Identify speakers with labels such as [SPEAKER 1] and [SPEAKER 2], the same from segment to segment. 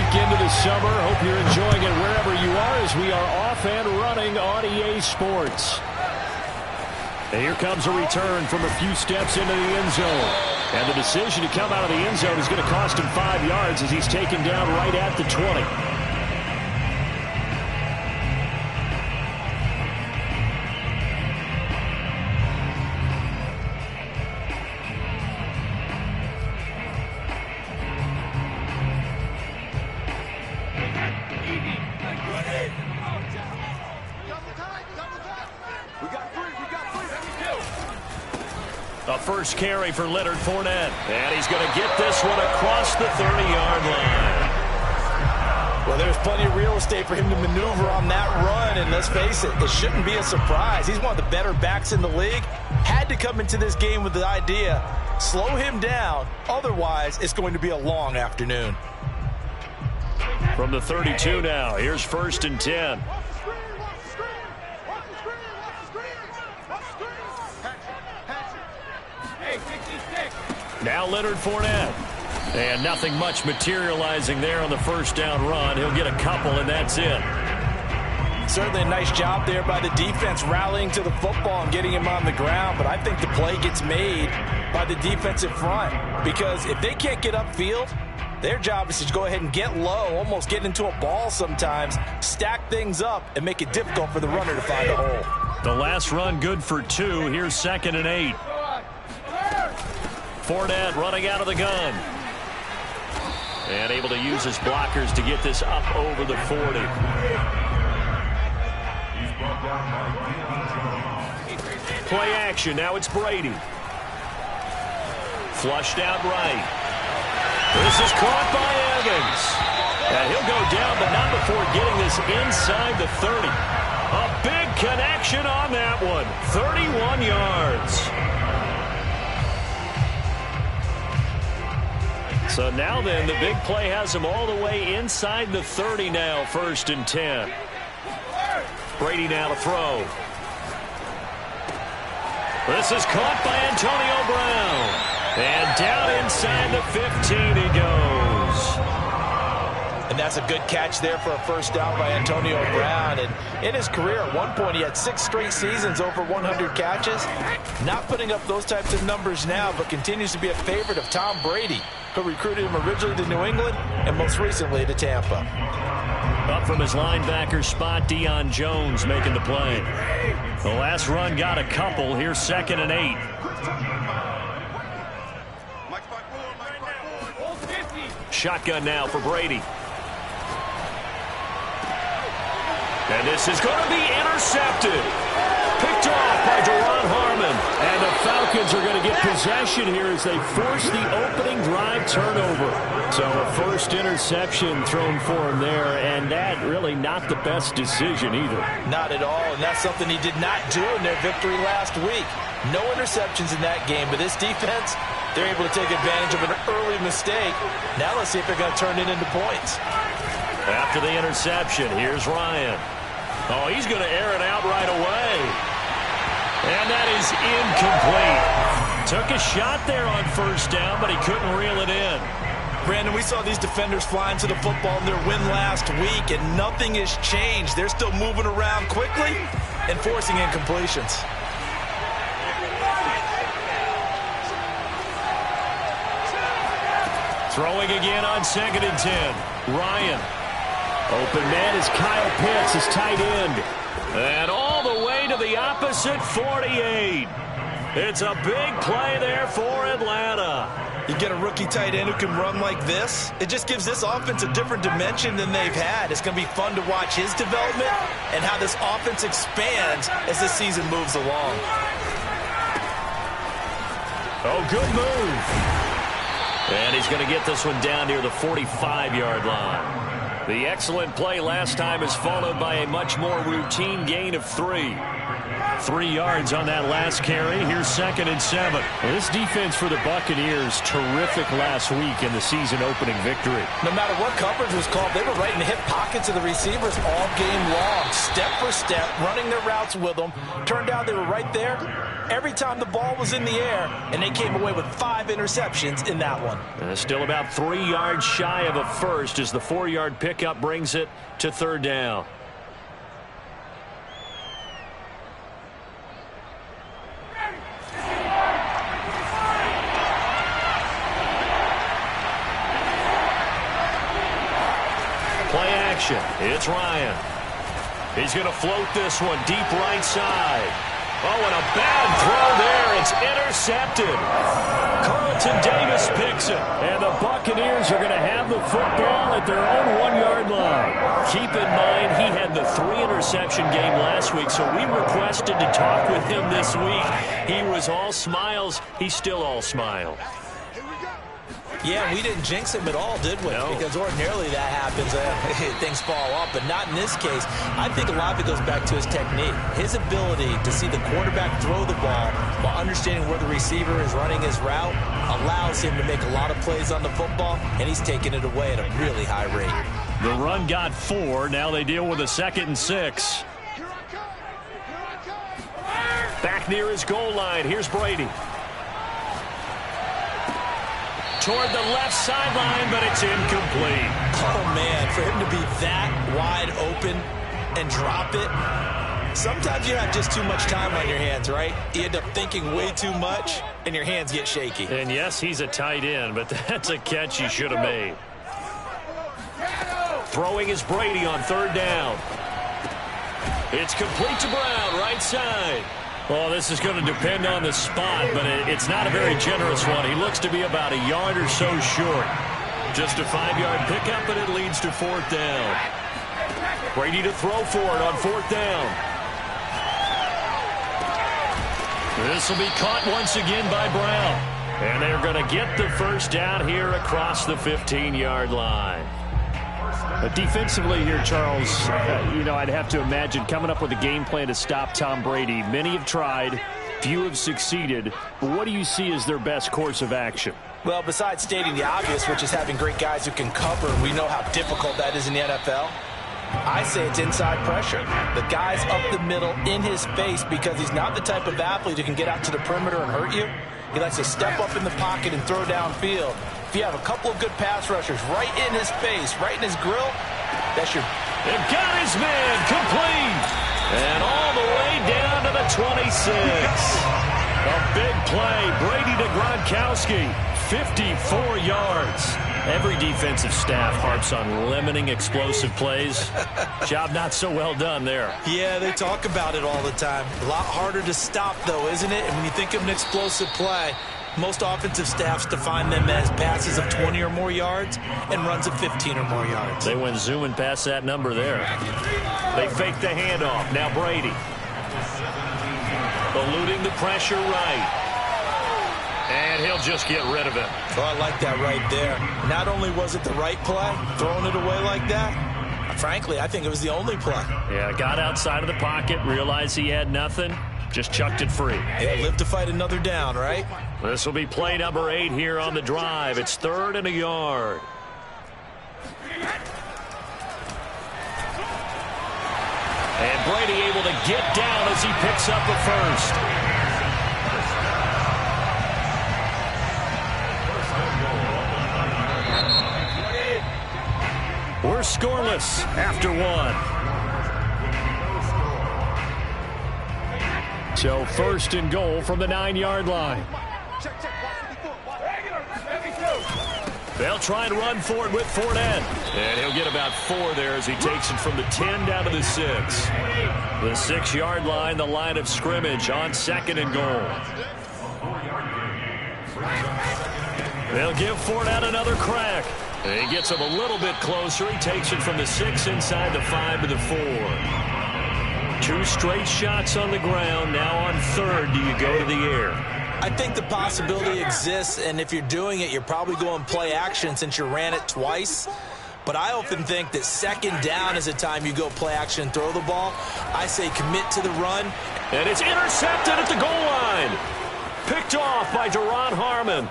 [SPEAKER 1] week into the summer. Hope you're enjoying it wherever you are as we are off and running on EA Sports. And here comes a return from a few steps into the end zone. And the decision to come out of the end zone is going to cost him 5 yards as he's taken down right at the 20. A first carry for Leonard Fournette. And he's going to get this one across the 30-yard line.
[SPEAKER 2] Well, there's plenty of real estate for him to maneuver on that run. And let's face it, it shouldn't be a surprise. He's one of the better backs in the league. Had to come into this game with the idea, slow him down. Otherwise, it's going to be a long afternoon.
[SPEAKER 1] From the 32 now, here's 1st and 10. Now Leonard Fournette. And nothing much materializing there on the first down run. He'll get a couple, and that's it.
[SPEAKER 2] Certainly a nice job there by the defense rallying to the football and getting him on the ground. But I think the play gets made by the defensive front. Because if they can't get upfield, their job is to go ahead and get low, almost get into a ball sometimes, stack things up, and make it difficult for the runner to find a hole.
[SPEAKER 1] The last run good for 2. Here's 2nd and 8. Fournette running out of the gun. And able to use his blockers to get this up over the 40. Play action. Now it's Brady. Flushed out right. This is caught by Evans. And he'll go down, but not before getting this inside the 30. A big connection on that one. 31 yards. So now then, the big play has him all the way inside the 30 now, 1st and 10. Brady now to throw. This is caught by Antonio Brown. And down inside the 15 he goes.
[SPEAKER 2] And that's a good catch there for a first down by Antonio Brown. And in his career, at one point, he had 6 straight seasons over 100 catches. Not putting up those types of numbers now, but continues to be a favorite of Tom Brady, who recruited him originally to New England and most recently to Tampa.
[SPEAKER 1] Up from his linebacker spot, Deion Jones making the play. The last run got a couple. Here's 2nd and 8. Shotgun now for Brady. And this is going to be intercepted. Picked off by Duron Harmon. And the Falcons are going to get possession here as they force the opening drive turnover. So a first interception thrown for him there, and that really not the best decision either.
[SPEAKER 2] Not at all, and that's something he did not do in their victory last week. No interceptions in that game, but this defense, they're able to take advantage of an early mistake. Now let's see if they're going to turn it into points.
[SPEAKER 1] After the interception, here's Ryan. Oh, he's going to air it out right away. And that is incomplete. Took a shot there on first down, but he couldn't reel it in.
[SPEAKER 2] Brandon, we saw these defenders flying to the football in their win last week, and nothing has changed. They're still moving around quickly and forcing incompletions.
[SPEAKER 1] Throwing again on 2nd and 10. Ryan. Open man is Kyle Pitts, his tight end. And all the way to the opposite 48. It's a big play there for Atlanta.
[SPEAKER 2] You get a rookie tight end who can run like this, it just gives this offense a different dimension than they've had. It's going to be fun to watch his development and how this offense expands as this season moves along.
[SPEAKER 1] Oh, good move. And he's going to get this one down near the 45-yard line. The excellent play last time is followed by a much more routine gain of 3. 3 yards on that last carry. Here's 2nd and 7. Well, this defense for the Buccaneers, terrific last week in the season-opening victory.
[SPEAKER 2] No matter what coverage was called, they were right in the hip pockets of the receivers all game long, step for step, running their routes with them. Turned out they were right there every time the ball was in the air, and they came away with 5 interceptions in that one.
[SPEAKER 1] Still about 3 yards shy of a first as the 4-yard pickup brings it to 3rd down. Play action. It's Ryan. He's going to float this one deep right side. Oh, and a bad throw there. It's intercepted. Carlton Davis picks it. And the Buccaneers are going to have the football at their own 1-yard line. Keep in mind, he had the 3-interception game last week, so we requested to talk with him this week. He was all smiles. He's still all smiles.
[SPEAKER 2] Yeah, we didn't jinx him at all, did we?
[SPEAKER 1] No.
[SPEAKER 2] Because ordinarily that happens. Things fall off, but not in this case. I think a lot of it goes back to his technique. His ability to see the quarterback throw the ball while understanding where the receiver is running his route allows him to make a lot of plays on the football, and he's taking it away at a really high rate.
[SPEAKER 1] The run got 4. Now they deal with a 2nd and 6. Back near his goal line. Here's Brady. Toward the left sideline, but it's incomplete.
[SPEAKER 2] Oh, man, for him to be that wide open and drop it, sometimes you have just too much time on your hands, right? You end up thinking way too much, and your hands get shaky.
[SPEAKER 1] And, yes, he's a tight end, but that's a catch he should have made. Throwing is Brady on 3rd down. It's complete to Brown, right side. Well, this is going to depend on the spot, but it's not a very generous one. He looks to be about a yard or so short. Just a 5-yard pickup, but it leads to 4th down. Brady to throw for it on 4th down. This will be caught once again by Brown. And they're going to get the 1st down here across the 15-yard line.
[SPEAKER 3] But defensively here, Charles, I'd have to imagine coming up with a game plan to stop Tom Brady. Many have tried, few have succeeded. But what do you see as their best course of action?
[SPEAKER 2] Well, besides stating the obvious, which is having great guys who can cover, we know how difficult that is in the NFL. I say it's inside pressure. The guy's up the middle in his face because he's not the type of athlete who can get out to the perimeter and hurt you. He likes to step up in the pocket and throw downfield. If you have a couple of good pass rushers right in his face, right in his grill, that's your...
[SPEAKER 1] They've got his man complete. And all the way down to the 26. A big play. Brady to Gronkowski. 54 yards. Every defensive staff harps on limiting explosive plays. Job not so well done there.
[SPEAKER 2] Yeah, they talk about it all the time. A lot harder to stop, though, isn't it? And when you think of an explosive play, most offensive staffs define them as passes of 20 or more yards and runs of 15 or more yards.
[SPEAKER 1] They went zooming past that number there. They fake the handoff. Now Brady. Eluding the pressure right. And he'll just get rid of it.
[SPEAKER 2] Oh, I like that right there. Not only was it the right play, throwing it away like that, frankly, I think it was the only play.
[SPEAKER 1] Yeah, got outside of the pocket, realized he had nothing, just chucked it free.
[SPEAKER 2] Yeah, live to fight another down, right?
[SPEAKER 1] This will be play number 8 here on the drive. It's 3rd and a yard. And Brady able to get down as he picks up the 1st. We're scoreless after 1. So 1st and goal from the 9-yard line. They'll try and run for it with Fournette. And he'll get about 4 there as he takes it from the 10 down to the 6. The 6-yard line, the line of scrimmage on 2nd and goal. They'll give Fournette another crack. He gets him a little bit closer. He takes it from the 6 inside the 5 to the 4. 2 straight shots on the ground. Now on 3rd, do you go to the air?
[SPEAKER 2] I think the possibility exists, and if you're doing it, you're probably going play action since you ran it twice. But I often think that 2nd down is the time you go play action and throw the ball. I say commit to the run
[SPEAKER 1] And it's intercepted at the goal line. Picked off by Duron Harmon.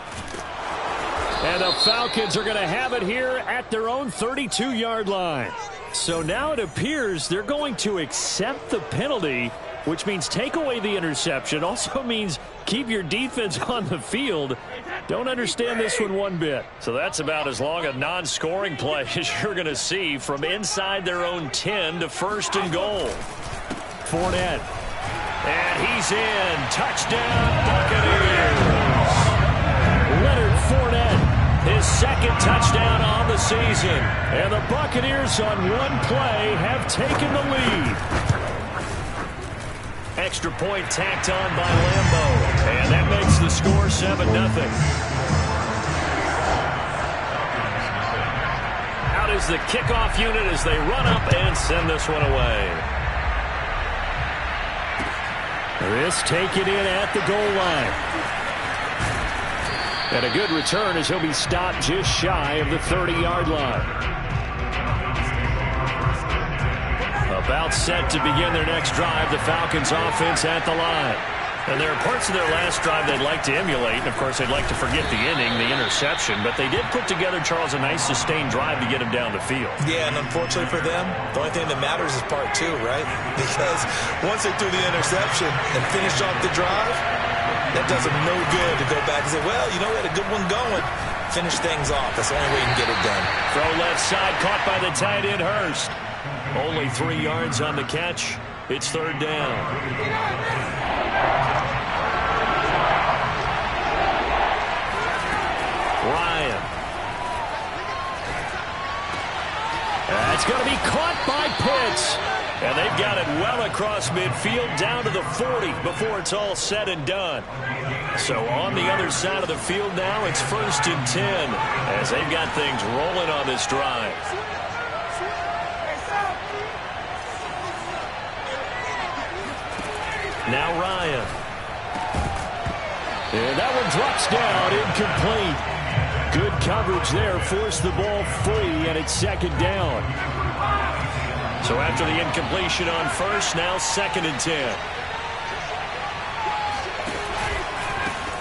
[SPEAKER 1] And the Falcons are going to have it here at their own 32-yard line. So now it appears they're going to accept the penalty, which means take away the interception. Also means keep your defense on the field. Don't understand this one bit. So that's about as long a non-scoring play as you're going to see from inside their own 10 to 1st and goal. Fournette. And he's in. Touchdown, Buccaneers. Leonard Fournette, his 2nd touchdown on the season. And the Buccaneers on one play have taken the lead. Extra point tacked on by Lambeau. And that makes the score 7-0. Out is the kickoff unit as they run up and send this one away. This taken in at the goal line. And a good return as he'll be stopped just shy of the 30-yard line. About set to begin their next drive, the Falcons offense at the line. And there are parts of their last drive they'd like to emulate. And, of course, they'd like to forget the inning, the interception. But they did put together, Charles, a nice sustained drive to get him down the field.
[SPEAKER 2] Yeah, and unfortunately for them, the only thing that matters is part 2, right? Because once they threw the interception and finished off the drive, that does them no good to go back and say, well, you know, we had a good one going. Finish things off. That's the only way you can get it done.
[SPEAKER 1] Throw left side, caught by the tight end, Hurst. Only 3 yards on the catch. It's 3rd down. Ryan. That's going to be caught by Pitts. And they've got it well across midfield down to the 40 before it's all said and done. So on the other side of the field now, it's 1st and 10 as they've got things rolling on this drive. Now Ryan. And that one drops down, incomplete. Good coverage there, forced the ball free, and it's 2nd down. So after the incompletion on 1st, now 2nd and 10.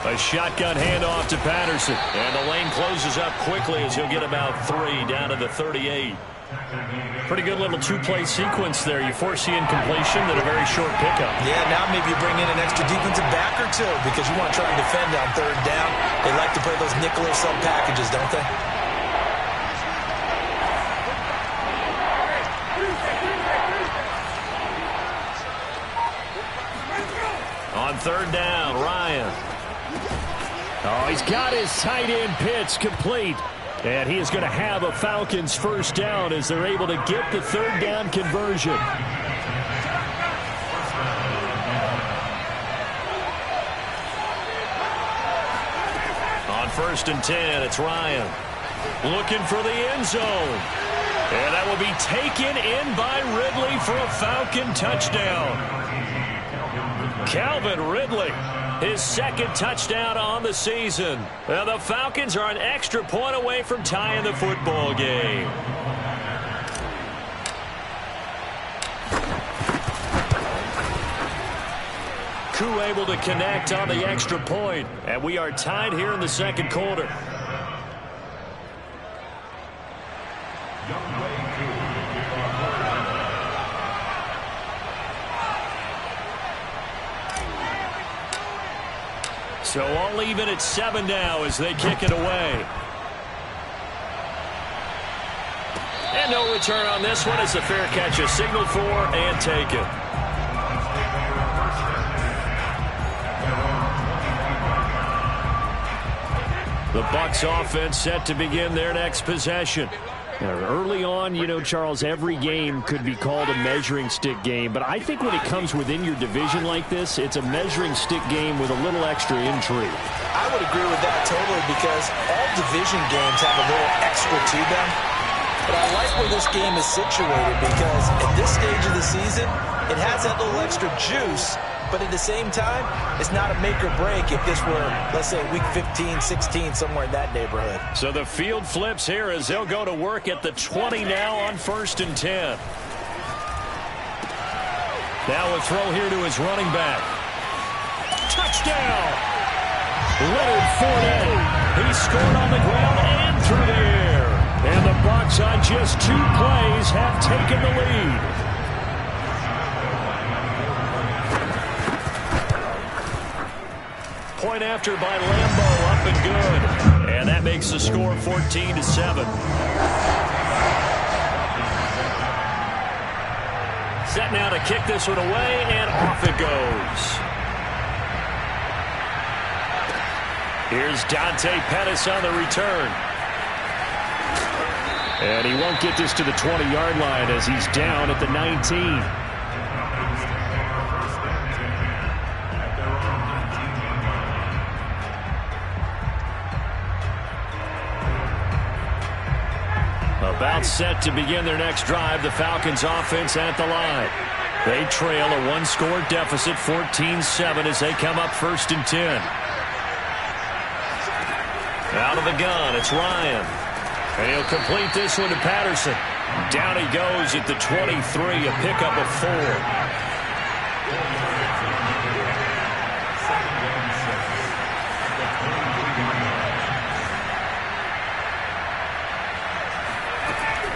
[SPEAKER 1] A shotgun handoff to Patterson. And the lane closes up quickly as he'll get about 3 down to the 38. Pretty good little 2-play sequence there. You force the incompletion, then a very short pickup.
[SPEAKER 2] Yeah, now maybe you bring in an extra defensive back or 2 because you want to try and defend on 3rd down. They like to play those nickel or sub packages, don't they?
[SPEAKER 1] On 3rd down, Ryan. Oh, he's got his tight end Pitts complete. And he is going to have a Falcons 1st down as they're able to get the 3rd down conversion. On 1st and 10, it's Ryan. Looking for the end zone. And that will be taken in by Ridley for a Falcon touchdown. Calvin Ridley, his 2nd touchdown on the season. And the Falcons are an extra point away from tying the football game. Koo able to connect on the extra point. And we are tied here in the 2nd quarter. So all even at 7 now as they kick it away. And no return on this one. It's a fair catch, a signal for and taken. The Bucs offense set to begin their next possession. Early on, you know, Charles, every game could be called a measuring stick game. But I think when it comes within your division like this, it's a measuring stick game with a little extra intrigue.
[SPEAKER 2] I would agree with that totally because all division games have a little extra to them. But I like where this game is situated because at this stage of the season, it has that little extra juice. But at the same time, it's not a make or break if this were, let's say, week 15, 16, somewhere in that neighborhood.
[SPEAKER 1] So the field flips here as they'll go to work at the 20 now on 1st and 10. Now a throw here to his running back. Touchdown! Leonard Fournette. He scored on the ground and through the air. And the Bucs on just 2 plays have taken the lead. Point after by Lambeau, up and good. And that makes the score 14-7. Set now to kick this one away, and off it goes. Here's Dante Pettis on the return. And he won't get this to the 20-yard line as he's down at the 19. About set to begin their next drive, the Falcons offense at the line. They trail a 1-score deficit, 14-7, as they come up 1st and 10. Out of the gun, it's Ryan. And he'll complete this one to Patterson. Down he goes at the 23, a pickup of 4.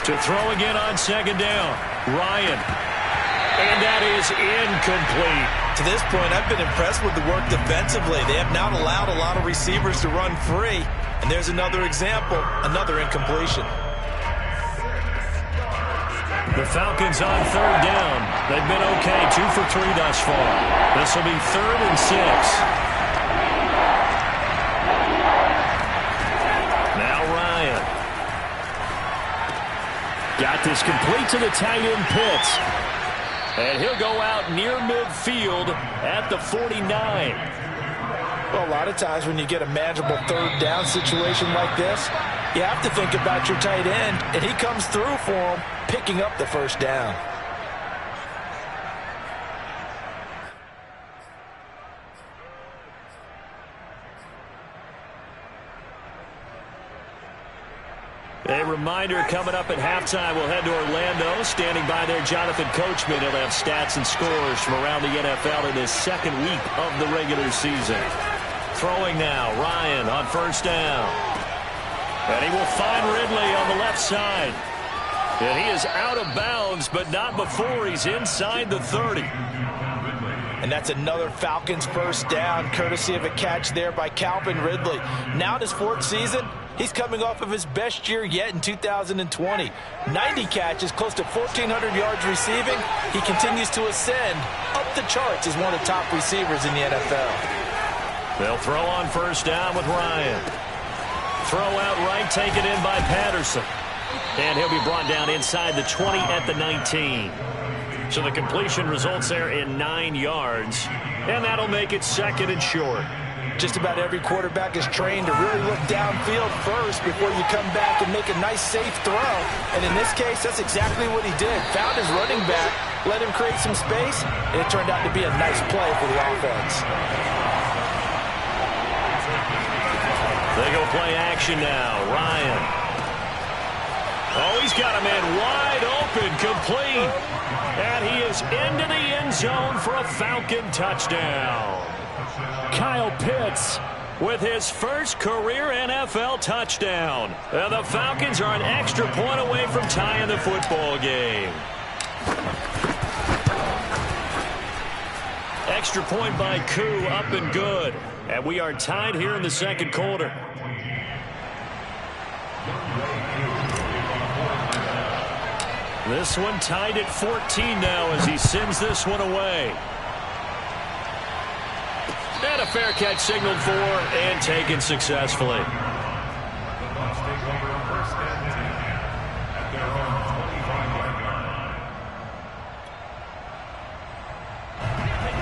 [SPEAKER 1] To throw again on 2nd down. Ryan. And that is incomplete.
[SPEAKER 2] To this point, I've been impressed with the work defensively. They have not allowed a lot of receivers to run free. And there's another example, another incompletion.
[SPEAKER 1] The Falcons on 3rd down. They've been okay, 2 for 3 thus far. This will be 3rd and 6. Now Ryan. Got this complete to the tight end Pitts. And he'll go out near midfield at the 49.
[SPEAKER 2] Well, a lot of times when you get a manageable 3rd down situation like this, you have to think about your tight end, and he comes through for him, picking up the 1st down.
[SPEAKER 1] A reminder, coming up at halftime, we'll head to Orlando. Standing by there, Jonathan Coachman. He'll have stats and scores from around the NFL in his 2nd week of the regular season. Throwing now, Ryan on 1st down. And he will find Ridley on the left side. And he is out of bounds, but not before he's inside the 30.
[SPEAKER 2] And that's another Falcons 1st down, courtesy of a catch there by Calvin Ridley. Now in his 4th season, he's coming off of his best year yet in 2020. 90 catches, close to 1,400 yards receiving. He continues to ascend up the charts as one of the top receivers in the NFL.
[SPEAKER 1] They'll throw on 1st down with Ryan. Throw out right, taken in by Patterson. And he'll be brought down inside the 20 at the 19. So the completion results there in 9 yards. And that'll make it 2nd and short.
[SPEAKER 2] Just about every quarterback is trained to really look downfield first before you come back and make a nice, safe throw. And in this case, that's exactly what he did. Found his running back, let him create some space, and it turned out to be a nice play for the offense.
[SPEAKER 1] They go play action now. Ryan. Oh, he's got a man wide open, complete. And he is into the end zone for a Falcon touchdown. Kyle Pitts with his first career NFL touchdown. And the Falcons are an extra point away from tying the football game. Extra point by Koo, up and good. And we are tied here in the 2nd quarter. This one tied at 14 now as he sends this one away. And a fair catch signaled for and taken successfully.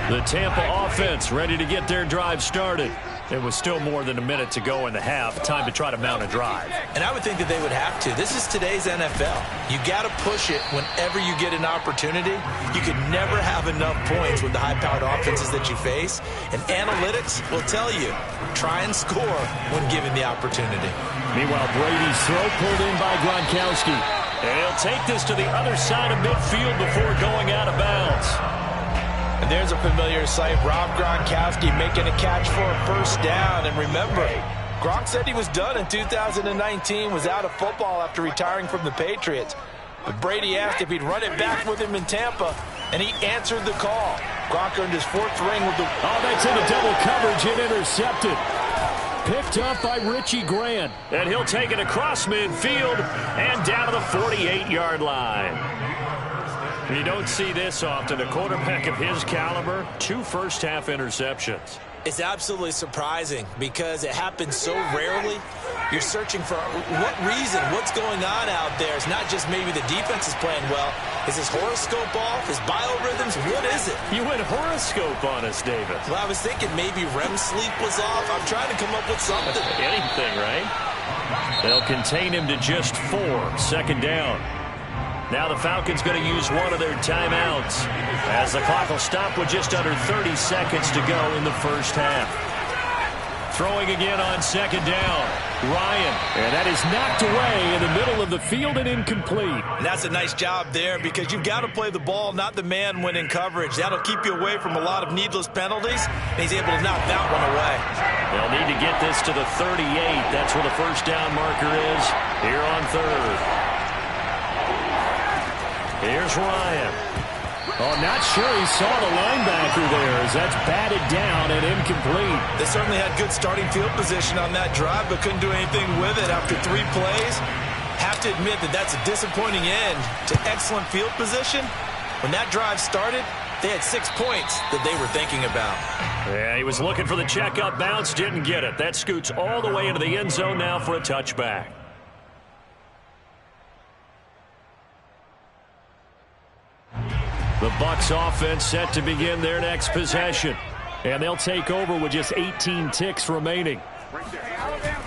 [SPEAKER 1] The Tampa offense ready to get their drive started. There was still more than a minute to go in the half. Time to try to mount a drive.
[SPEAKER 2] And I would think that they would have to. This is today's NFL. You got to push it whenever you get an opportunity. You could never have enough points with the high-powered offenses that you face. And analytics will tell you, try and score when given the opportunity.
[SPEAKER 1] Meanwhile, Brady's throw pulled in by Gronkowski. And he'll take this to the other side of midfield before going out of bounds.
[SPEAKER 2] And there's a familiar sight. Rob Gronkowski making a catch for a first down. And remember, Gronk said he was done in 2019, was out of football after retiring from the Patriots. But Brady asked if he'd run it back with him in Tampa, and he answered the call. Gronk earned his 4th ring with the...
[SPEAKER 1] Oh, that's into double coverage and intercepted. Picked up by Richie Grant. And he'll take it across midfield and down to the 48-yard line. You don't see this often. A quarterback of his caliber, 2 first-half interceptions.
[SPEAKER 2] It's absolutely surprising because it happens so rarely. You're searching for what reason, what's going on out there. It's not just maybe the defense is playing well. Is his horoscope off? His biorhythms? What is it?
[SPEAKER 1] You went horoscope on us, David.
[SPEAKER 2] Well, I was thinking maybe REM sleep was off. I'm trying to come up with something.
[SPEAKER 1] Anything, right? They'll contain him to just 4. 2nd down. Now the Falcons going to use one of their timeouts as the clock will stop with just under 30 seconds to go in the first half. Throwing again on 2nd down. Ryan. And that is knocked away in the middle of the field and incomplete.
[SPEAKER 2] And that's a nice job there because you've got to play the ball, not the man when in coverage. That'll keep you away from a lot of needless penalties, and he's able to knock that one away.
[SPEAKER 1] They'll need to get this to the 38. That's where the first down marker is here on 3rd. Here's Ryan. Oh, not sure he saw the linebacker there as that's batted down and incomplete.
[SPEAKER 2] They certainly had good starting field position on that drive, but couldn't do anything with it after 3 plays. Have to admit that that's a disappointing end to excellent field position. When that drive started, they had 6 points that they were thinking about.
[SPEAKER 1] Yeah, he was looking for the check-up bounce, didn't get it. That scoots all the way into the end zone now for a touchback. The Bucs offense set to begin their next possession. And they'll take over with just 18 ticks remaining.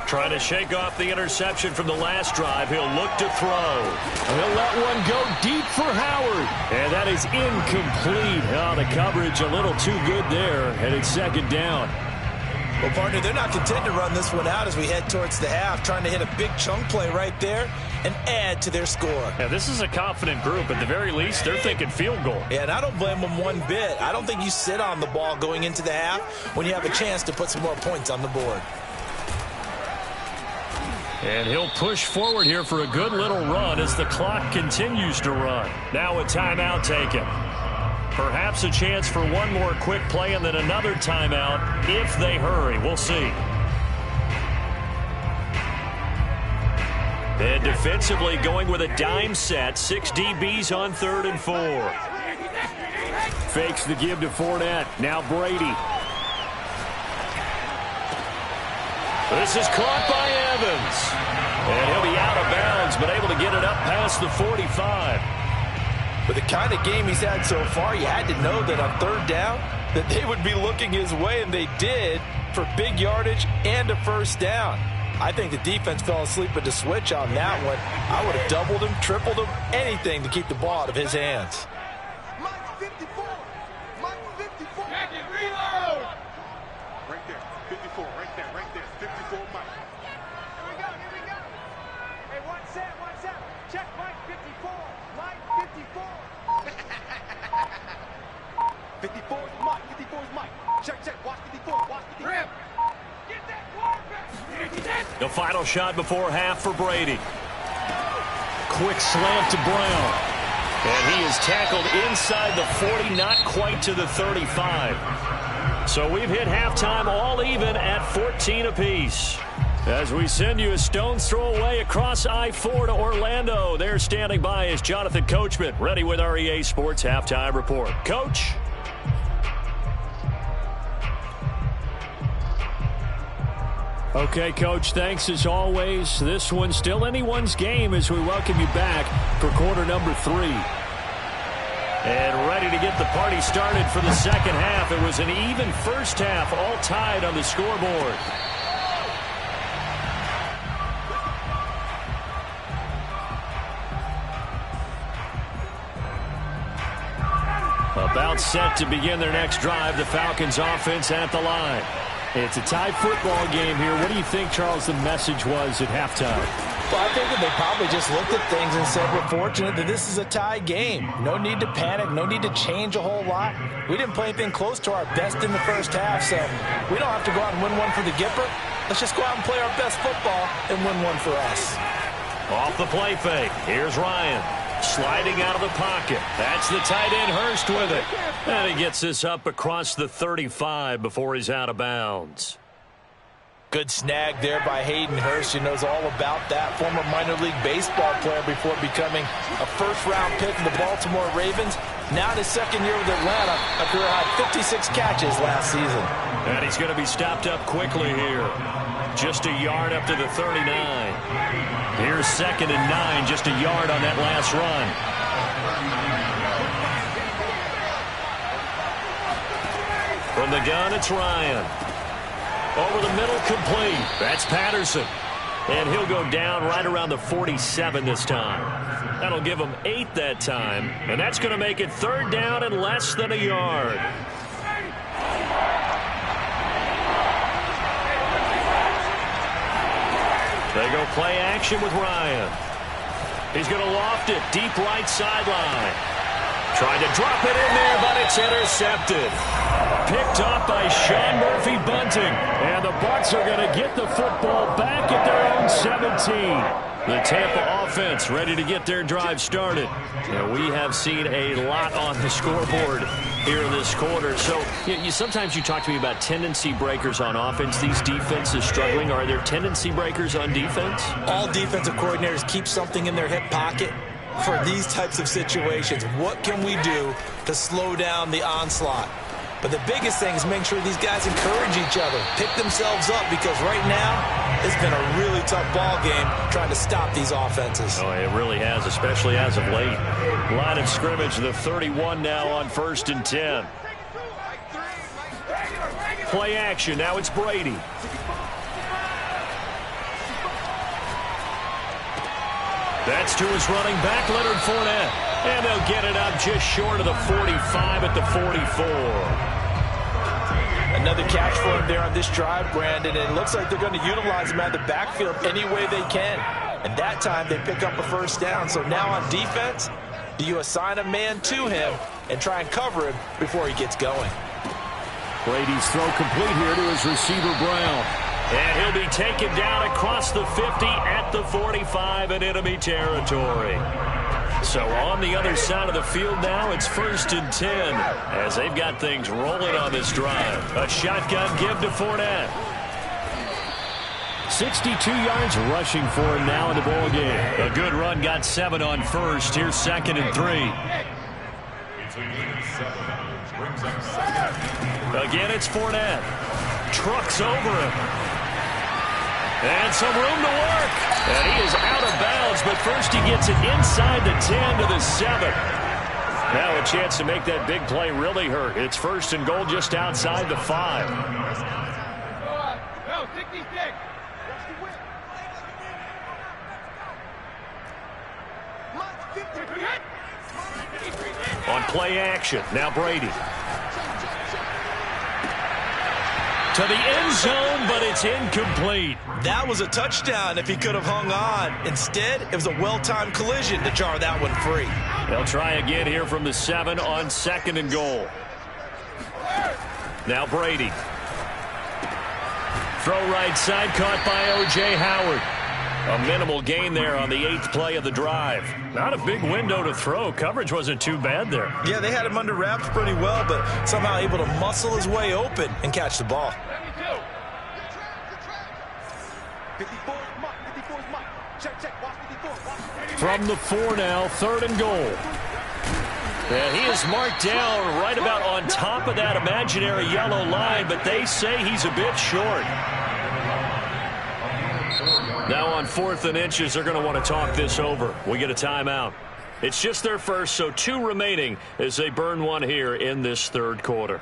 [SPEAKER 1] Trying to shake off the interception from the last drive. He'll look to throw. He'll let one go deep for Howard. And that is incomplete. Oh, the coverage a little too good there. And it's 2nd down.
[SPEAKER 2] Well, partner, they're not content to run this one out as we head towards the half, trying to hit a big chunk play right there and add to their score.
[SPEAKER 1] Yeah, this is a confident group. At the very least, they're thinking field goal.
[SPEAKER 2] Yeah, and I don't blame them one bit. I don't think you sit on the ball going into the half when you have a chance to put some more points on the board.
[SPEAKER 1] And he'll push forward here for a good little run as the clock continues to run. Now a timeout taken. Perhaps a chance for one more quick play and then another timeout if they hurry. We'll see. And defensively going with a dime set. 6 DBs on 3rd and 4. Fakes the give to Fournette. Now Brady. This is caught by Evans. And he'll be out of bounds, but able to get it up past the 45.
[SPEAKER 2] With the kind of game he's had so far, you had to know that on 3rd down that they would be looking his way, and they did, for big yardage and a first down. I think the defense fell asleep at the switch on that one. I would have doubled him, tripled him, anything to keep the ball out of his hands.
[SPEAKER 4] Mike 54. Mike 54. Back and reload. Right there. 54. Right there. 54 Mike. Here we go. Hey, one set. Check Mike 54. Mike 54. 54 is Mike. 54 is Mike. Check. Watch 54. Watch 54. Rip. Get that quarterback.
[SPEAKER 1] The final shot before half for Brady. Quick slant to Brown. And he is tackled inside the 40, not quite to the 35. So we've hit halftime all even at 14 apiece. As we send you a stone's throw away across I-4 to Orlando. There standing by is Jonathan Coachman, ready with our EA Sports Halftime Report. Coach? Okay, Coach, thanks as always. This one's still anyone's game as we welcome you back for quarter number 3. And ready to get the party started for the second half. It was an even first half, all tied on the scoreboard. About set to begin their next drive, the Falcons offense at the line.
[SPEAKER 3] It's a tie football game here. What do you think, Charles, the message was at halftime?
[SPEAKER 2] Well, I think that they probably just looked at things and said, we're fortunate that this is a tie game. No need to panic. No need to change a whole lot. We didn't play anything close to our best in the first half, so we don't have to go out and win one for the Gipper. Let's just go out and play our best football and win one for us.
[SPEAKER 1] Off the play fake. Here's Ryan. Sliding out of the pocket. That's the tight end, Hurst, with it. And he gets this up across the 35 before he's out of bounds.
[SPEAKER 2] Good snag there by Hayden Hurst, who knows all about that. Former minor league baseball player before becoming a first-round pick of the Baltimore Ravens. Now in his second year with Atlanta, a career-high 56 catches last season.
[SPEAKER 1] And he's going to be stopped up quickly here. Just a yard up to the 39. Here's 2nd and 9, just a yard on that last run. From the gun, it's Ryan. Over the middle, complete. That's Patterson. And he'll go down right around the 47 this time. That'll give him 8 that time. And that's going to make it 3rd down and less than a yard. They go play action with Ryan. He's going to loft it deep right sideline. Trying to drop it in there, but it's intercepted. Picked off by Sean Murphy-Bunting. And the Bucs are going to get the football back at their own 17. The Tampa offense ready to get their drive started. And we have seen a lot on the scoreboard here in this quarter. So sometimes you talk to me about tendency breakers on offense. These defenses struggling. Are there tendency breakers on defense?
[SPEAKER 2] All defensive coordinators keep something in their hip pocket for these types of situations. What can we do to slow down the onslaught? But the biggest thing is make sure these guys encourage each other, pick themselves up, because right now it's been a really tough ball game trying to stop these offenses.
[SPEAKER 1] Oh, it really has, especially as of late. Line of scrimmage, the 31 now on 1st and 10. Play action, now it's Brady. That's to his running back, Leonard Fournette. And they'll get it up just short of the 45 at the 44.
[SPEAKER 2] Another catch for him there on this drive, Brandon. And it looks like they're going to utilize him out of the backfield any way they can. And that time they pick up a 1st down. So now on defense, do you assign a man to him and try and cover him before he gets going?
[SPEAKER 3] Brady's throw complete here to his receiver, Brown.
[SPEAKER 1] And he'll be taken down across the 50 at the 45 in enemy territory. So on the other side of the field now, it's 1st and 10 as they've got things rolling on this drive. A shotgun give to Fournette. 62 yards rushing for him now in the ball game. A good run, got 7 on 1st. Here's 2nd and 3. Again, it's Fournette. Trucks over him. And some room to work. And he is out of bounds, but first he gets it inside the 10 to the 7. Now a chance to make that big play really hurt. It's 1st and goal just outside the 5. On play action, now Brady. To the end zone, but it's incomplete.
[SPEAKER 2] That was a touchdown if he could have hung on. Instead, it was a well-timed collision to jar that one free.
[SPEAKER 1] They'll try again here from the 7 on 2nd and goal. Now Brady. Throw right side, caught by O.J. Howard. A minimal gain there on the 8th play of the drive. Not a big window to throw. Coverage wasn't too bad there.
[SPEAKER 2] Yeah, they had him under wraps pretty well, but somehow able to muscle his way open and catch the ball.
[SPEAKER 3] From the 4 now, 3rd and goal.
[SPEAKER 1] And he is marked down right about on top of that imaginary yellow line, but they say he's a bit short. Now on 4th and inches, they're going to want to talk this over. We get a timeout. It's just their first, so 2 remaining as they burn one here in this 3rd quarter.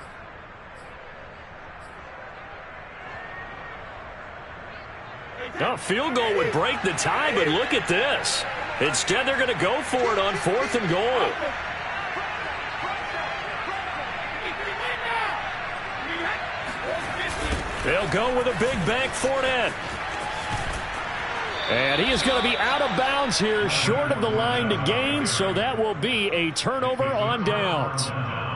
[SPEAKER 1] Now, field goal would break the tie, but look at this. Instead, they're going to go for it on 4th and goal.
[SPEAKER 3] They'll go with a big bank Fournette. And he is going to be out of bounds here, short of the line to gain, so that will be a turnover on downs.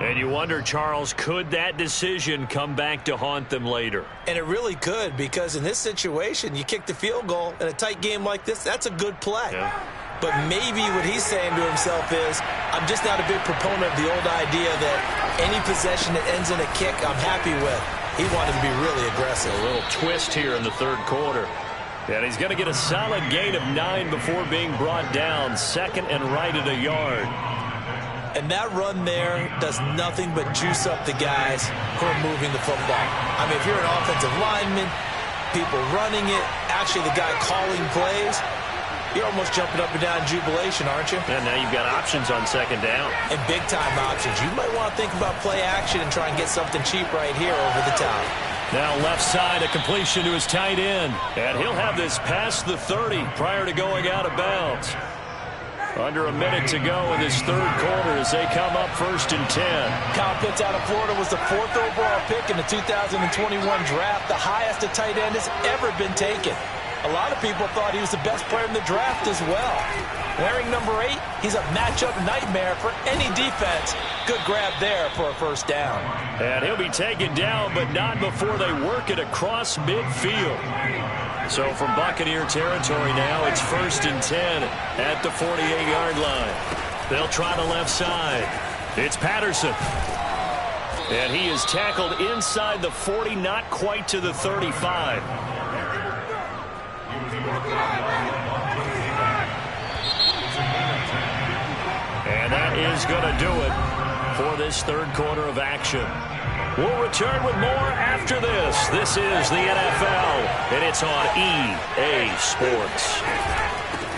[SPEAKER 3] And you wonder, Charles, could that decision come back to haunt them later?
[SPEAKER 2] And it really could, because in this situation, you kick the field goal in a tight game like this, that's a good play.
[SPEAKER 3] Yeah.
[SPEAKER 2] But maybe what he's saying to himself is, I'm just not a big proponent of the old idea that any possession that ends in a kick I'm happy with. He wanted to be really aggressive.
[SPEAKER 3] A little twist here in the third quarter. And he's going to get a solid gain of 9 before being brought down. Second and right at a yard.
[SPEAKER 2] And that run there does nothing but juice up the guys who are moving the football. I mean, if you're an offensive lineman, people running it, actually the guy calling plays, you're almost jumping up and down in jubilation, aren't you?
[SPEAKER 3] And now you've got options on second down.
[SPEAKER 2] And big-time options. You might want to think about play action and try and get something cheap right here over the top.
[SPEAKER 3] Now left side, a completion to his tight end. And he'll have this past the 30 prior to going out of bounds. Under a minute to go in this third quarter as they come up 1st and 10.
[SPEAKER 2] Kyle Pitts out of Florida was the 4th overall pick in the 2021 draft, the highest a tight end has ever been taken. A lot of people thought he was the best player in the draft as well. Wearing number 8, he's a matchup nightmare for any defense. Good grab there for a first down.
[SPEAKER 3] And he'll be taken down, but not before they work it across midfield. So from Buccaneer territory now, it's 1st and 10 at the 48-yard line. They'll try the left side. It's Patterson. And he is tackled inside the 40, not quite to the 35. And that is going to do it for this third quarter of action. We'll return with more after this. This is the NFL, and it's on EA Sports.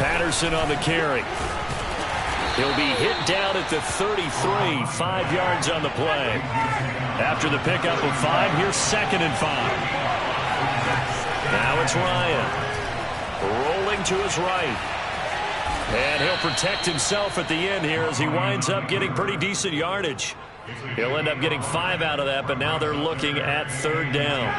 [SPEAKER 3] Patterson on the carry. He'll be hit down at the 33, 5 yards on the play. After the pickup of 5, here's 2nd and 5. Now it's Ryan. Rolling to his right. And he'll protect himself at the end here as he winds up getting pretty decent yardage. He'll end up getting 5 out of that, but now they're looking at 3rd down.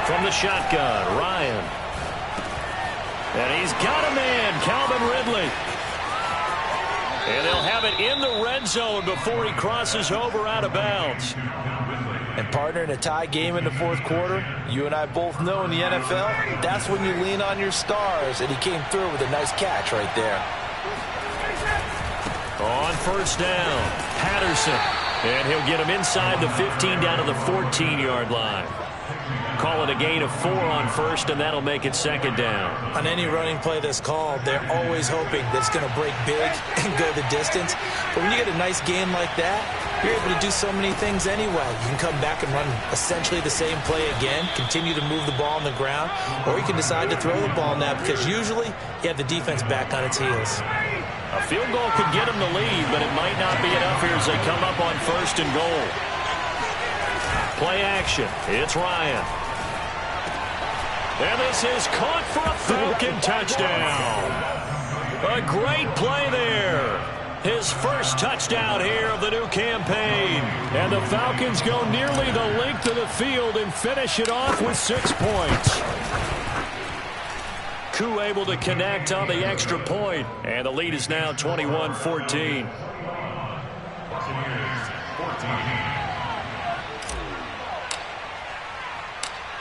[SPEAKER 3] From the shotgun, Ryan. And he's got a man, Calvin Ridley. And they'll have it in the red zone before he crosses over out of bounds.
[SPEAKER 2] And partner, in a tie game in the fourth quarter, you and I both know in the NFL, that's when you lean on your stars, and he came through with a nice catch right there.
[SPEAKER 3] On 1st down, Patterson. And he'll get him inside the 15 down to the 14-yard line. Call it a gain of 4 on 1st, and that'll make it 2nd down.
[SPEAKER 2] On any running play that's called, they're always hoping that it's going to break big and go the distance. But when you get a nice gain like that, you're able to do so many things anyway. You can come back and run essentially the same play again, continue to move the ball on the ground, or you can decide to throw the ball now because usually you have the defense back on its heels.
[SPEAKER 3] A field goal could get them the lead, but it might not be enough here as they come up on 1st and goal. Play action. It's Ryan. And this is caught for a Falcon touchdown. A great play there. His first touchdown here of the new campaign. And the Falcons go nearly the length of the field and finish it off with 6 points. Koo able to connect on the extra point. And the lead is now 21-14.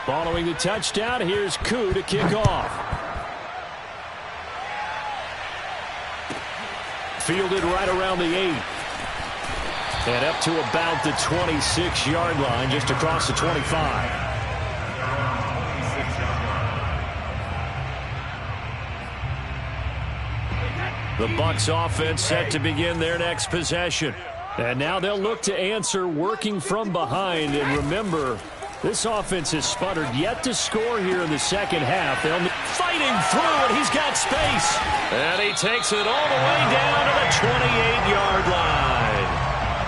[SPEAKER 3] Following the touchdown, here's Koo to kick off. Fielded right around the 8. And up to about the 26-yard line, just across the 25. The Bucs offense set to begin their next possession. And now they'll look to answer working from behind. And remember, this offense has sputtered yet to score here in the second half. They'll be fighting through, and he's got space. And he takes it all the way down to the 28-yard line.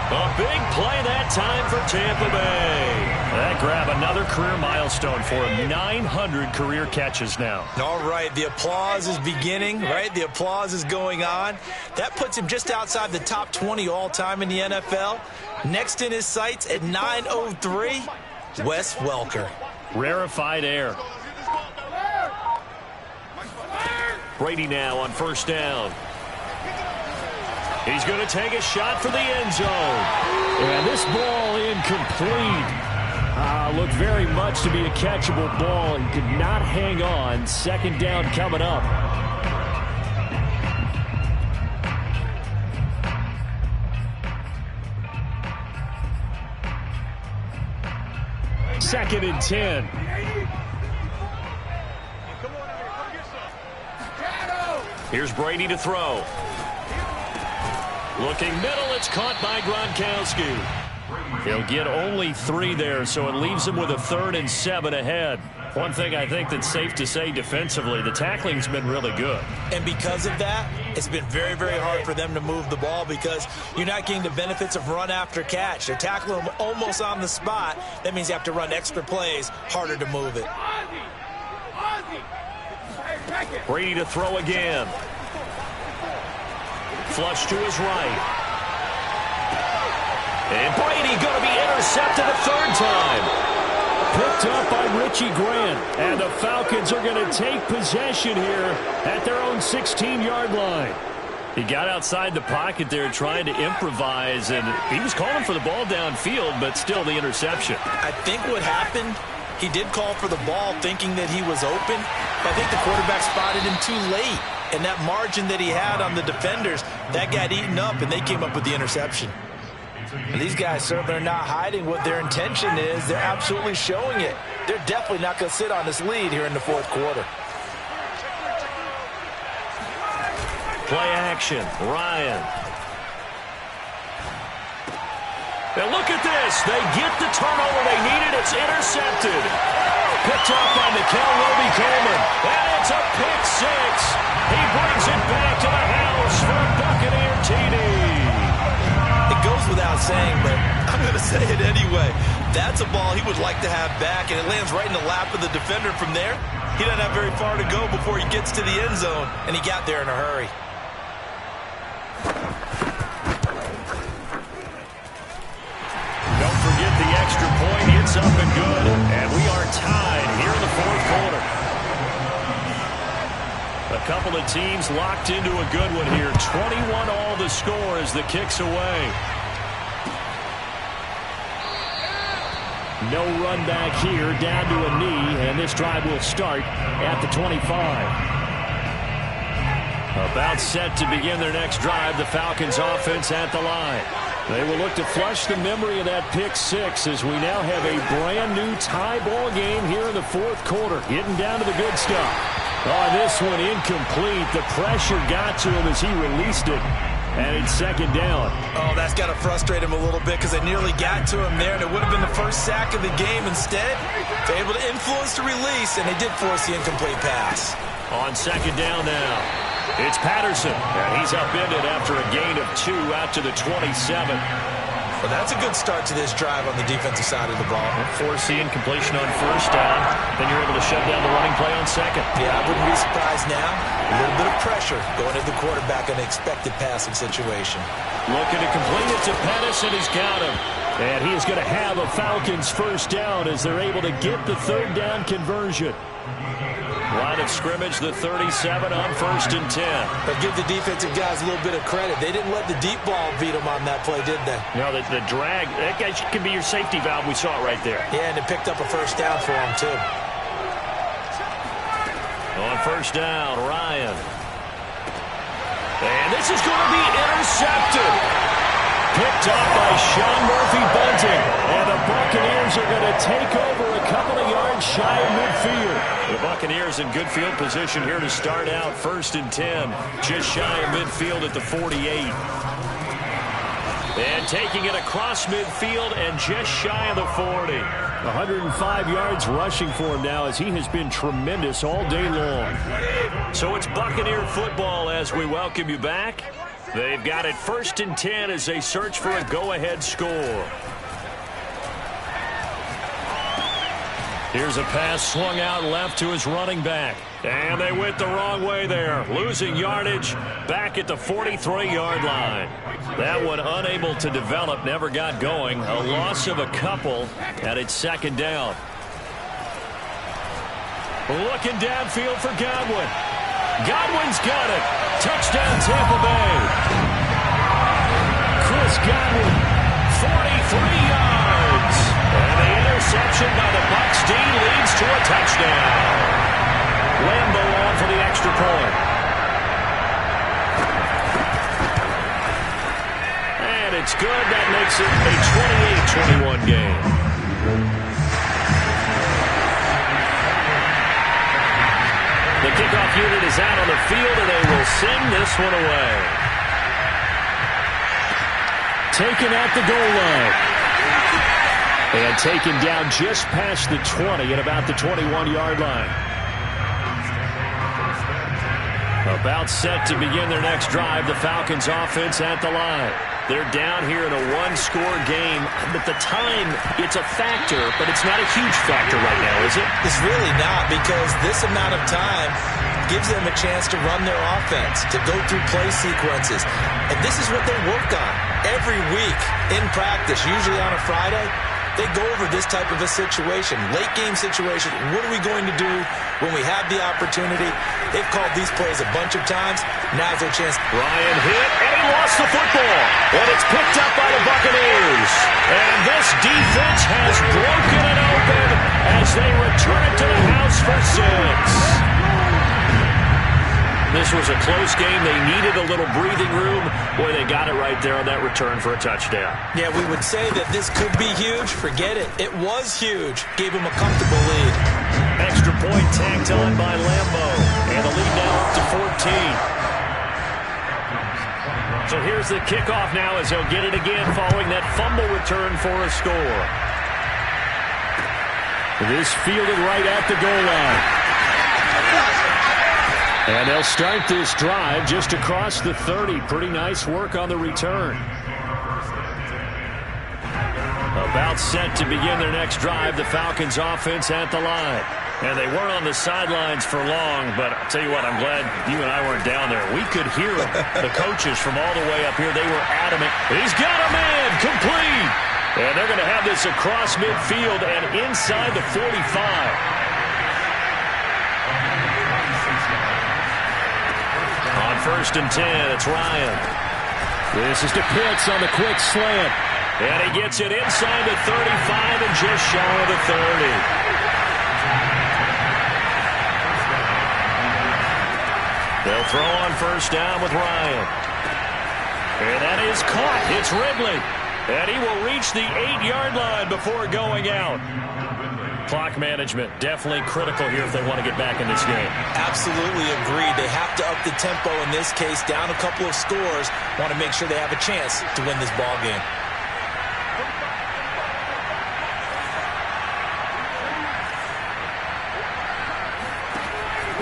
[SPEAKER 1] A big play that time for Tampa Bay.
[SPEAKER 3] That grab another career milestone for him. 900 career catches now.
[SPEAKER 2] All right, the applause is beginning, right? The applause is going on. That puts him just outside the top 20 all-time in the NFL. Next in his sights at 903, Wes Welker.
[SPEAKER 3] Rarefied air.
[SPEAKER 1] Brady now on first down. He's going to take a shot for the end zone.
[SPEAKER 3] And this ball incomplete. Looked very much to be a catchable ball and could not hang on. Second down coming up. Second and 10.
[SPEAKER 1] Here's Brady to throw. Looking middle, it's caught by Gronkowski.
[SPEAKER 3] He'll get only 3 there, so it leaves him with a 3rd and 7 ahead. One thing I think that's safe to say defensively, the tackling's been really good.
[SPEAKER 2] And because of that, it's been very, very hard for them to move the ball because you're not getting the benefits of run after catch. They're tackling them almost on the spot. That means you have to run extra plays, harder to move it.
[SPEAKER 1] Brady to throw again. Flush to his right. And Brady going to be intercepted a 3rd time.
[SPEAKER 3] Picked up by Richie Grant. And the Falcons are going to take possession here at their own 16-yard line. He got outside the pocket there trying to improvise, and he was calling for the ball downfield, but still the interception.
[SPEAKER 2] I think what happened, he did call for the ball thinking that he was open, but I think the quarterback spotted him too late. And that margin that he had on the defenders, that got eaten up, and they came up with the interception. And these guys certainly are not hiding what their intention is. They're absolutely showing it. They're definitely not going to sit on this lead here in the 4th quarter.
[SPEAKER 1] Play action. Ryan. Now look at this. They get the turnover they needed. It's intercepted. Picked up by Mikel Roby-Coleman. And it's a pick 6. He brings it back to the house for a Buccaneer TD.
[SPEAKER 2] It goes without saying, but I'm going to say it anyway. That's a ball he would like to have back, and it lands right in the lap of the defender from there. He doesn't have very far to go before he gets to the end zone, and he got there in a hurry.
[SPEAKER 1] Don't forget the extra point. It's up and good. And we are tied here in the 4th quarter. A couple of teams locked into a good one here. 21 all the score as the kick's away.
[SPEAKER 3] No run back here, down to a knee, and this drive will start at the 25. About set to begin their next drive, the Falcons offense at the line. They will look to flush the memory of that pick 6 as we now have a brand new tie ball game here in the 4th quarter. Getting down to the good stuff. Oh, this one incomplete. The pressure got to him as he released it. And it's 2nd down.
[SPEAKER 2] Oh, that's got to frustrate him a little bit because they nearly got to him there, and it would have been the first sack of the game. Instead, they're able to influence the release, and they did force the incomplete pass.
[SPEAKER 1] On 2nd down now, it's Patterson. And he's upended after a gain of 2 out to the 27.
[SPEAKER 2] Well, that's a good start to this drive on the defensive side of the ball.
[SPEAKER 3] Force the incompletion on 1st down. Then you're able to shut down the running play on 2nd.
[SPEAKER 2] Yeah, I wouldn't be surprised now. A little bit of pressure going at the quarterback in an expected passing situation.
[SPEAKER 1] Looking to complete it to Pettis, and he's got him.
[SPEAKER 3] And he is going to have a Falcons 1st down as they're able to get the 3rd down conversion.
[SPEAKER 1] Line of scrimmage, the 37 on 1st and 10.
[SPEAKER 2] But give the defensive guys a little bit of credit. They didn't let the deep ball beat them on that play, did they?
[SPEAKER 3] No, the drag, that guy can be your safety valve. We saw it right there.
[SPEAKER 2] Yeah, and it picked up a 1st down for him, too.
[SPEAKER 1] On 1st down, Ryan. And this is going to be intercepted. Picked up by Sean Murphy-Bunting. And the Buccaneers are going to take over a couple of yards shy of midfield. The Buccaneers in good field position here to start out. 1st and 10. Just shy of midfield at the 48. And taking it across midfield and just shy of the 40.
[SPEAKER 3] 105 yards rushing for him now as he has been tremendous all day long.
[SPEAKER 1] So it's Buccaneer football as we welcome you back. They've got it 1st and 10 as they search for a go-ahead score. Here's a pass swung out left to his running back. And they went the wrong way there. Losing yardage back at the 43-yard line. That one unable to develop, never got going. A loss of a couple, and it's 2nd down. Looking downfield for Godwin. Godwin's got it. Touchdown, Tampa Bay. Chris Godwin, 43 yards. And the interception by the Bucs D leads to a touchdown. Lambo on for the extra point. And it's good. That makes it a 28-21 game. The kickoff unit is out on the field, and they will send this one away. Taken at the goal line. And taken down just past the 20 at about the 21-yard line. About set to begin their next drive. The Falcons offense at the line. They're down here in a one-score game. But the time, it's a factor, but it's not a huge factor right now, is it?
[SPEAKER 2] It's really not, because this amount of time gives them a chance to run their offense, to go through play sequences. And this is what they work on every week in practice, usually on a Friday. They go over this type of a situation, late game situation. What are we going to do when we have the opportunity? They've called these plays a bunch of times. Now's their chance.
[SPEAKER 1] Ryan hit, and he lost the football. And it's picked up by the Buccaneers. And this defense has broken it open as they return it to the house for 6. This was a close game. They needed a little breathing room. Boy, they got it right there on that return for a touchdown.
[SPEAKER 2] Yeah, we would say that this could be huge. Forget it. It was huge. Gave him a comfortable lead.
[SPEAKER 1] Extra point tacked on by Lambo. And the lead now up to 14. So here's the kickoff now as they'll get it again following that fumble return for a score. This fielded right at the goal line. And they'll start this drive just across the 30. Pretty nice work on the return. About set to begin their next drive. The Falcons offense at the line. And they weren't on the sidelines for long, but I'll tell you what, I'm glad you and I weren't down there. We could hear the coaches from all the way up here. They were adamant. He's got a man, complete. And they're going to have this across midfield and inside the 45. On 1st and 10, it's Ryan. This is to Pitts on the quick slant. And he gets it inside the 35 and just shy of the 30. They'll throw on 1st down with Ryan. And that is caught. It's Ridley. And he will reach the 8-yard line before going out. Clock management definitely critical here if they want to get back in this game.
[SPEAKER 2] Absolutely agreed. They have to up the tempo in this case, down a couple of scores. Want to make sure they have a chance to win this ball game.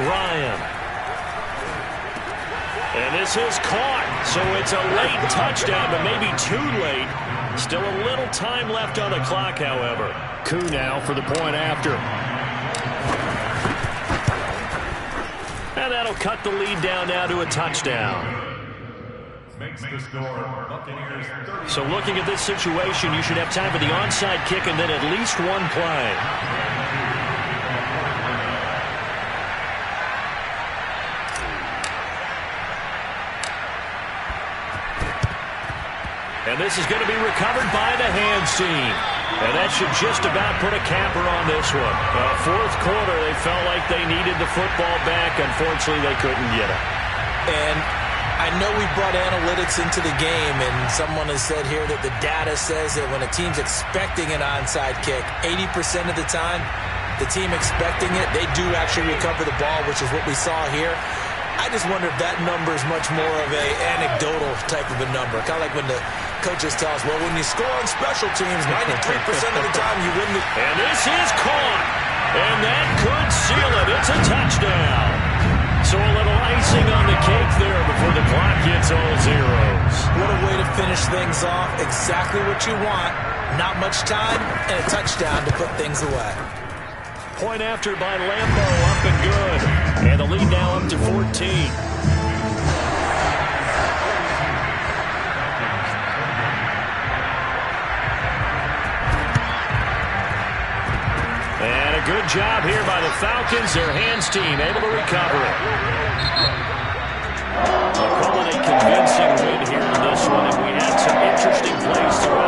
[SPEAKER 1] Ryan. And this is caught. So it's a late touchdown, but maybe too late. Still a little time left on the clock, however. Koo now for the point after. And that'll cut the lead down now to a touchdown.
[SPEAKER 5] Makes the score. Buccaneers 30.
[SPEAKER 1] So looking at this situation, you should have time for the onside kick and then at least one play. And this is going to be recovered by the hands team. And that should just about put a capper on this one. Fourth quarter, they felt like they needed the football back. Unfortunately, they couldn't get it.
[SPEAKER 2] And I know we brought analytics into the game, and someone has said here that the data says that when a team's expecting an onside kick, 80% of the time, the team expecting it, they do actually recover the ball, which is what we saw here. I just wonder if that number is much more of a anecdotal type of a number. Kind of like when the coaches tell us, well, when you score on special teams, 93% of the time you win the...
[SPEAKER 1] And this is caught. And that could seal it. It's a touchdown. So a little icing on the cake there before the Clock hits all zeros.
[SPEAKER 2] What a way to finish things off. Exactly what you want. Not much time and a touchdown to put things away.
[SPEAKER 1] Point after by Lambo, up and good. And the lead now up to 14. And a good job here by the Falcons. Their hands team able to recover it. They call it a convincing win here in this one, and we had some interesting plays throughout.